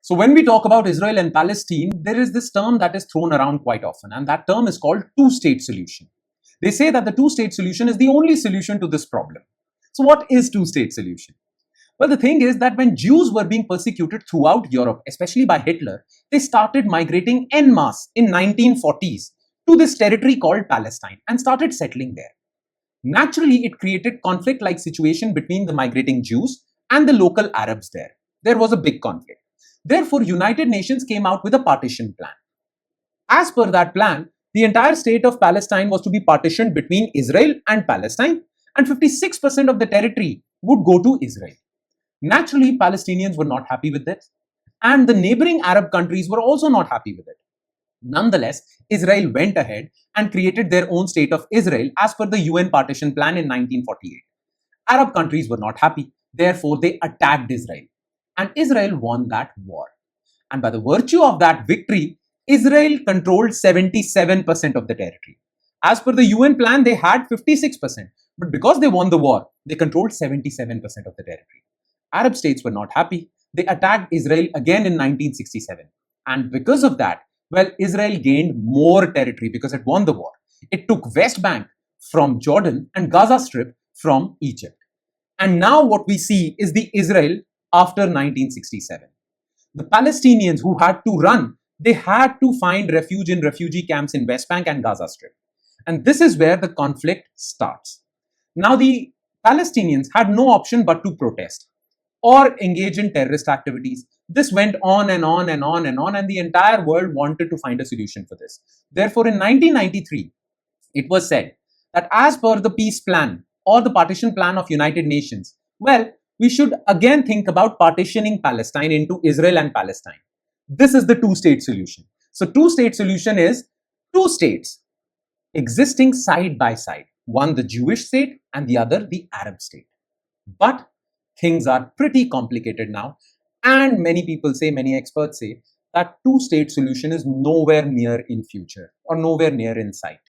So when we talk about Israel and Palestine, there is this term that is thrown around quite often, and that term is called two-state solution. They say that the two-state solution is the only solution to this problem. So what is two-state solution? Well, the thing is that when Jews were being persecuted throughout Europe, especially by Hitler, they started migrating en masse in 1940s to this territory called Palestine and started settling there. Naturally, it created conflict-like situation between the migrating Jews and the local Arabs there. There was a big conflict. Therefore, United Nations came out with a partition plan. As per that plan, the entire state of Palestine was to be partitioned between Israel and Palestine, and 56% of the territory would go to Israel. Naturally, Palestinians were not happy with this, and the neighboring Arab countries were also not happy with it. Nonetheless, Israel went ahead and created their own state of Israel as per the UN partition plan in 1948. Arab countries were not happy, therefore, they attacked Israel, and Israel won that war. And by the virtue of that victory, Israel controlled 77% of the territory. As per the UN plan, they had 56%, but because they won the war, they controlled 77% of the territory. Arab states were not happy. They attacked Israel again in 1967. And because of that, well, Israel gained more territory because it won the war. It took West Bank from Jordan and Gaza Strip from Egypt. And now what we see is the Israel after 1967. The Palestinians who had to run, they had to find refuge in refugee camps in West Bank and Gaza Strip. And this is where the conflict starts. Now, the Palestinians had no option but to protest or engage in terrorist activities. This went on and on and on and on, and the entire world wanted to find a solution for this. Therefore, in 1993, it was said that as per the peace plan or the partition plan of United Nations, well, we should again think about partitioning Palestine into Israel and Palestine. This is the two-state solution. So two-state solution is two states existing side by side, one the Jewish state and the other the Arab state. But things are pretty complicated now, and many people say, many experts say, that two-state solution is nowhere near in future or nowhere near in sight.